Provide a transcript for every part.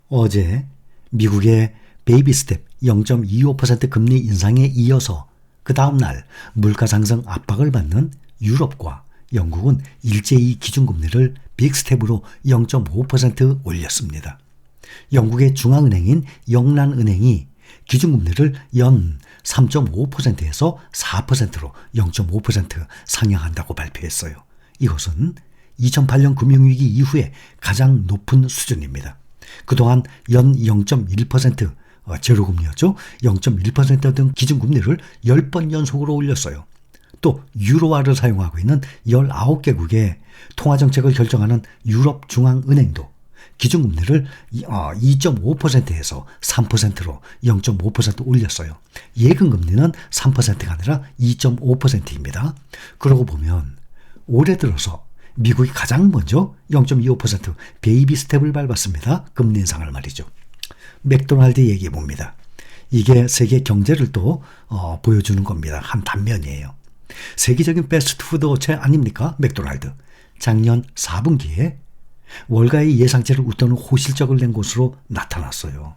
어제 미국의 베이비 스텝 0.25% 금리 인상에 이어서 그 다음날 물가 상승 압박을 받는 유럽과 영국은 일제히 기준금리를 빅스텝으로 0.5% 올렸습니다. 영국의 중앙은행인 영란은행이 기준금리를 연 3.5%에서 4%로 0.5% 상향한다고 발표했어요. 이것은 2008년 금융위기 이후에 가장 높은 수준입니다. 그동안 연 0.1% 제로금리였죠. 0.1%던 기준금리를 10번 연속으로 올렸어요. 또 유로화를 사용하고 있는 19개국의 통화정책을 결정하는 유럽중앙은행도 기준금리를 2.5%에서 3%로 0.5% 올렸어요. 예금금리는 3%가 아니라 2.5%입니다. 그러고 보면 올해 들어서 미국이 가장 먼저 0.25% 베이비 스텝을 밟았습니다. 금리 인상을 말이죠. 맥도날드 얘기해 봅니다. 이게 세계 경제를 또 보여주는 겁니다. 한 단면이에요. 세계적인 패스트푸드 업체 아닙니까? 맥도날드. 작년 4분기에 월가의 예상치를 웃도는 호실적을 낸 것으로 나타났어요.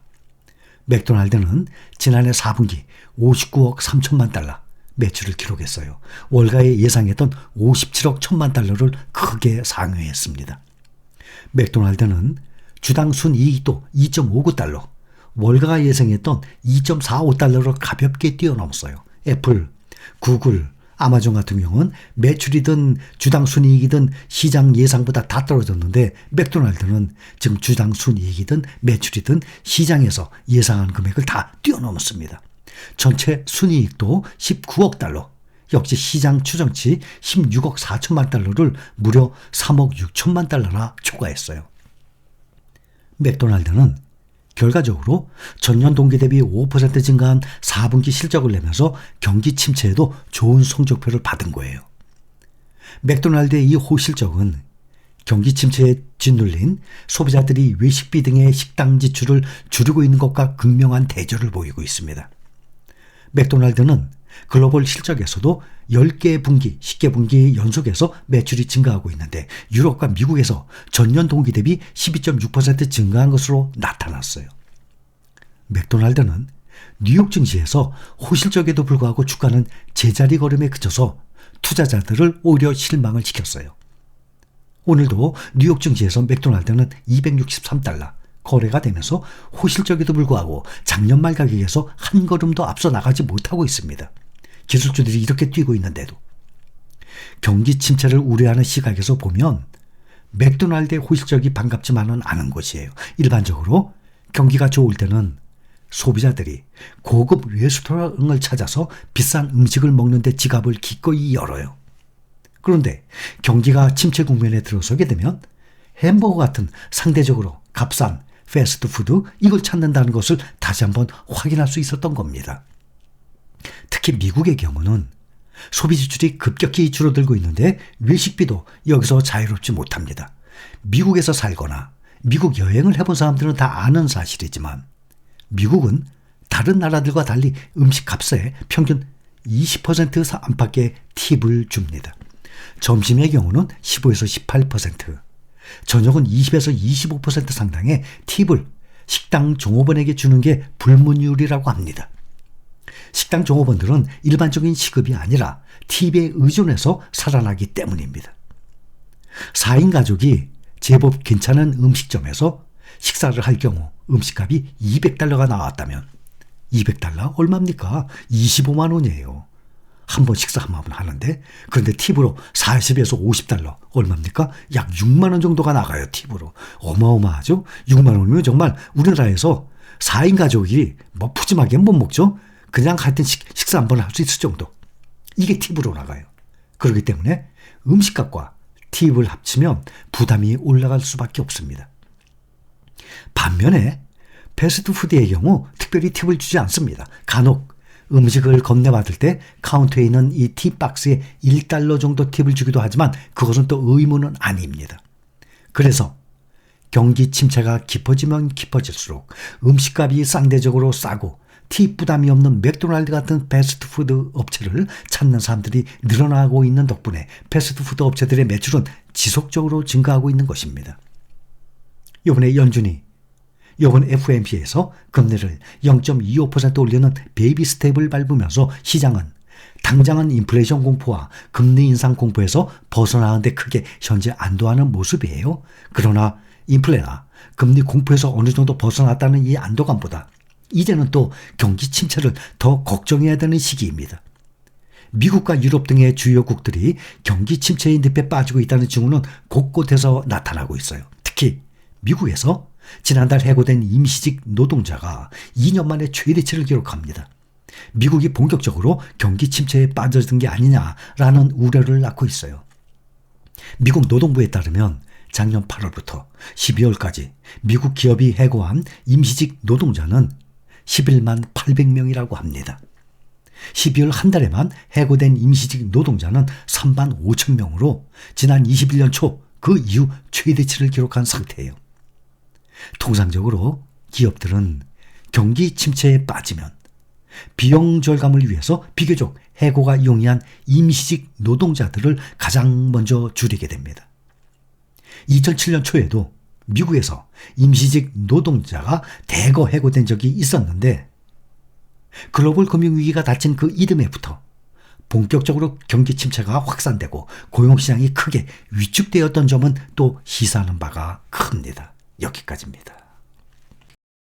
맥도날드는 지난해 4분기 59억 3천만 달러 매출을 기록했어요. 월가에 예상했던 57억 1천만 달러를 크게 상회했습니다. 맥도날드는 주당 순이익도 2.59달러, 월가가 예상했던 2.45달러로 가볍게 뛰어넘었어요. 애플, 구글, 아마존 같은 경우는 매출이든 주당 순이익이든 시장 예상보다 다 떨어졌는데 맥도날드는 지금 주당 순이익이든 매출이든 시장에서 예상한 금액을 다 뛰어넘었습니다. 전체 순이익도 19억 달러, 역시 시장 추정치 16억 4천만 달러를 무려 3억 6천만 달러나 초과했어요. 맥도날드는 결과적으로 전년 동기 대비 5% 증가한 4분기 실적을 내면서 경기 침체에도 좋은 성적표를 받은 거예요. 맥도날드의 이 호실적은 경기 침체에 짓눌린 소비자들이 외식비 등의 식당 지출을 줄이고 있는 것과 극명한 대조를 보이고 있습니다. 맥도날드는 글로벌 실적에서도 10개 분기, 10개 분기 연속해서 매출이 증가하고 있는데 유럽과 미국에서 전년 동기 대비 12.6% 증가한 것으로 나타났어요. 맥도날드는 뉴욕 증시에서 호실적에도 불구하고 주가는 제자리 걸음에 그쳐서 투자자들을 오히려 실망을 시켰어요. 오늘도 뉴욕 증시에서 맥도날드는 263달러 거래가 되면서 호실적에도 불구하고 작년 말 가격에서 한 걸음도 앞서 나가지 못하고 있습니다. 기술주들이 이렇게 뛰고 있는데도. 경기 침체를 우려하는 시각에서 보면 맥도날드의 호실적이 반갑지만은 않은 것이에요. 일반적으로 경기가 좋을 때는 소비자들이 고급 레스토랑을 찾아서 비싼 음식을 먹는데 지갑을 기꺼이 열어요. 그런데 경기가 침체 국면에 들어서게 되면 햄버거 같은 상대적으로 값싼 패스트푸드 이걸 찾는다는 것을 다시 한번 확인할 수 있었던 겁니다. 특히 미국의 경우는 소비 지출이 급격히 줄어들고 있는데 외식비도 여기서 자유롭지 못합니다. 미국에서 살거나 미국 여행을 해본 사람들은 다 아는 사실이지만 미국은 다른 나라들과 달리 음식값에 평균 20% 안팎의 팁을 줍니다. 점심의 경우는 15에서 18%, 저녁은 20에서 25% 상당의 팁을 식당 종업원에게 주는 게 불문율이라고 합니다. 식당 종업원들은 일반적인 시급이 아니라 팁에 의존해서 살아나기 때문입니다. 4인 가족이 제법 괜찮은 음식점에서 식사를 할 경우 음식값이 200달러가 나왔다면 200달러 얼마입니까? 25만 원이에요. 한 번 식사 한 번 하는데 그런데 팁으로 40에서 50달러 얼마입니까? 약 6만 원 정도가 나가요. 팁으로. 어마어마하죠? 6만 원이면 정말 우리나라에서 4인 가족이 뭐 푸짐하게 못 먹죠? 그냥 하여튼 식사 한 번 할 수 있을 정도. 이게 팁으로 나가요. 그렇기 때문에 음식값과 팁을 합치면 부담이 올라갈 수밖에 없습니다. 반면에 패스트푸드의 경우 특별히 팁을 주지 않습니다. 간혹 음식을 건네받을 때 카운터에 있는 이 팁박스에 1달러 정도 팁을 주기도 하지만 그것은 또 의무는 아닙니다. 그래서 경기 침체가 깊어지면 깊어질수록 음식값이 상대적으로 싸고 팁 부담이 없는 맥도날드 같은 패스트푸드 업체를 찾는 사람들이 늘어나고 있는 덕분에 패스트푸드 업체들의 매출은 지속적으로 증가하고 있는 것입니다. 이번에 연준이 이번 FOMC에서 금리를 0.25% 올리는 베이비 스텝을 밟으면서 시장은 당장은 인플레이션 공포와 금리 인상 공포에서 벗어나는데 크게 현재 안도하는 모습이에요. 그러나 인플레나 금리 공포에서 어느 정도 벗어났다는 이 안도감보다 이제는 또 경기 침체를 더 걱정해야 되는 시기입니다. 미국과 유럽 등의 주요국들이 경기 침체의 늪에 빠지고 있다는 징후는 곳곳에서 나타나고 있어요. 특히 미국에서 지난달 해고된 임시직 노동자가 2년 만에 최대치를 기록합니다. 미국이 본격적으로 경기 침체에 빠져든 게 아니냐라는 우려를 낳고 있어요. 미국 노동부에 따르면 작년 8월부터 12월까지 미국 기업이 해고한 임시직 노동자는 11만 800명이라고 합니다. 12월 한 달에만 해고된 임시직 노동자는 3만 5천 명으로 지난 21년 초 그 이후 최대치를 기록한 상태예요. 통상적으로 기업들은 경기 침체에 빠지면 비용 절감을 위해서 비교적 해고가 용이한 임시직 노동자들을 가장 먼저 줄이게 됩니다. 2007년 초에도 미국에서 임시직 노동자가 대거 해고된 적이 있었는데 글로벌 금융위기가 닥친 그 이듬해부터 본격적으로 경기 침체가 확산되고 고용시장이 크게 위축되었던 점은 또 시사하는 바가 큽니다. 여기까지입니다.